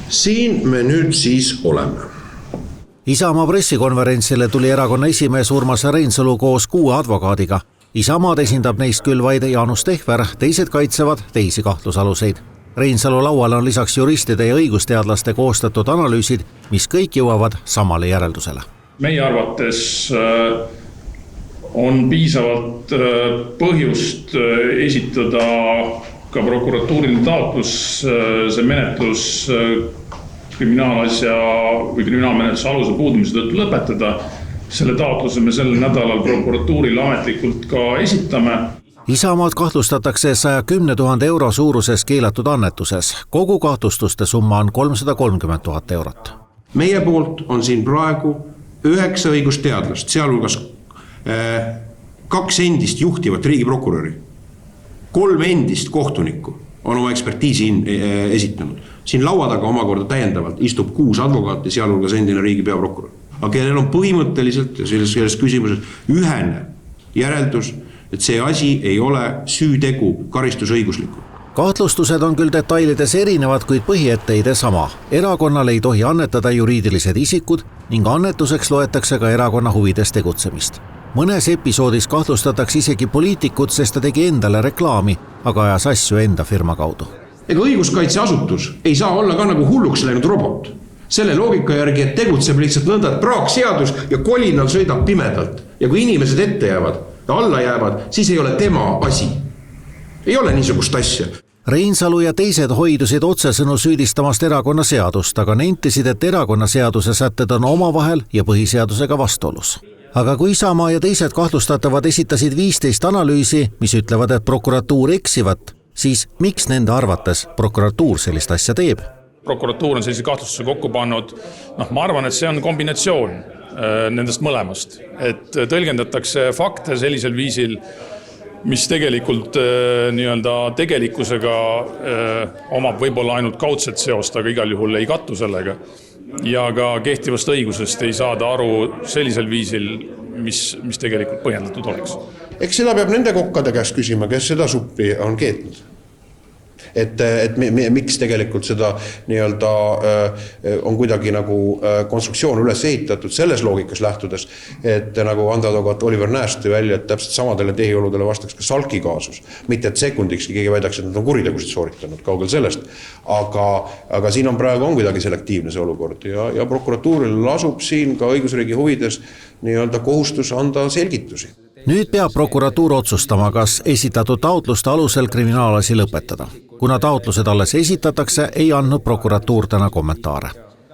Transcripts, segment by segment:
Siin me nüüd siis oleme. Isamaa pressikonverentsile tuli erakonna esimees Urmas Reinsalu koos 6 advokaadiga. Isamaad esindab neist küll vaid Jaanus Tehver, teised kaitsevad teisi kahtlusaluseid. Reinsalu laual on lisaks juristide ja õigusteadlaste koostatud analüüsid, mis kõik jõuavad samale järeldusele. Meie arvates on piisavalt põhjust esitada ka prokuratuurile taotlus see menetlus kriminaalasja või kriminaalmenetluse aluse puudumise tõttu lõpetada. Selle taotluse me sel nädalal prokuratuurile ametlikult ka esitame. Isamaad kahtlustatakse 110 000 euro suuruses keelatud annetuses. Kogu kahtlustuste summa on 330 000 eurot. Meie poolt on siin praegu 9 õigusteadlast, sealhulgas 2 endist juhtivat riigiprokuröri, 3 endist kohtunikku on oma ekspertiisi esitanud. Siin laua taga omakorda täiendavalt istub 6 advokaati, sealhulgas endine riigi peaprokurör. Aga kellel on põhimõtteliselt ja selles küsimuses ühene järeldus, et see asi ei ole süütegu karistusõiguslikult. Kahtlustused on küll detailides erinevad, kuid põhietteide sama. Erakonnale ei tohi annetada juriidilised isikud ning annetuseks loetakse ka erakonna huvides tegutsemist. Mõnes episoodis kahtlustatakse isegi poliitikut, sest ta tegi endale reklaami, aga ajas asju enda firma kaudu. Ega õiguskaitseasutus ei saa olla ka nagu hulluks läinud robot. Selle loogika järgi, et tegutseb lihtsalt nõnda, et praakseadus ja kolinal sõidab pimedalt. Ja kui inimesed ette jäävad ja alla jäävad, siis ei ole tema asi. Ei ole niisugust asja. Reinsalu ja teised hoidusid otsesõnu süüdistamast erakonnaseadust, aga nentisid, et erakonnaseaduse sätted on omavahel ja põhiseadusega vastuolus. Aga kui Isamaa ja teised kahtlustatavad esitasid 15 analüüsi, mis ütlevad, et prokuratuur eksivat, siis miks nende arvates prokuratuur sellist asja teeb? Prokuratuur on sellise kahtlustuse kokku pannud. Ma arvan, et see on kombinatsioon nendest mõlemast. Et tõlgendatakse fakte sellisel viisil, mis tegelikult tegelikkusega omab võib-olla ainult kaudset seost, aga igal juhul ei kattu sellega. Ja ka kehtivast õigusest ei saada aru sellisel viisil, mis tegelikult põhjendatud oleks. Eks seda peab nende kokkade käest küsima, kes seda suppi on keetnud. Et miks tegelikult seda on kuidagi nagu konstruktsioon üles ehitatud selles loogikas lähtudes, et nagu andadvokaat Oliver Nääs tõi välja, et täpselt samadele tehioludele vastaks ka Salki kaasus. Mitte et sekundiks keegi väidaks, et nad on kuritegusid sooritanud, kaugel sellest. Aga siin on praegu kuidagi selektiivne see olukord ja prokuratuuril lasub siin ka õigusriigi huvides kohustus anda selgitusi. Nüüd peab prokuratuur otsustama, kas esitatud taotluste alusel kriminaalasi lõpetada. Kuna taotlused alles esitatakse, ei andnud prokuratuur täna kommentaare.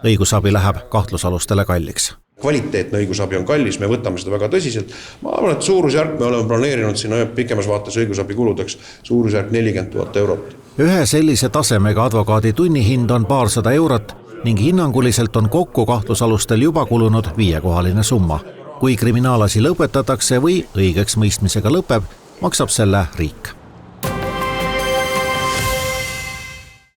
Õigusabi läheb kahtlusalustele kalliks. Kvaliteetne õigusabi on kallis, me võtame seda väga tõsiselt. Ma arvan, et suurusjärk me oleme planeerinud sinna pikemas vaates õigusabi kuludeks suurusjärk 40 000 eurot. Ühe sellise tasemega advokaadi tunnihind on 200 eurot ning hinnanguliselt on kokku kahtlusalustel juba kulunud 5-kohaline summa. Kui kriminaalasi lõpetatakse või õigeks mõistmisega lõpeb, maksab selle riik.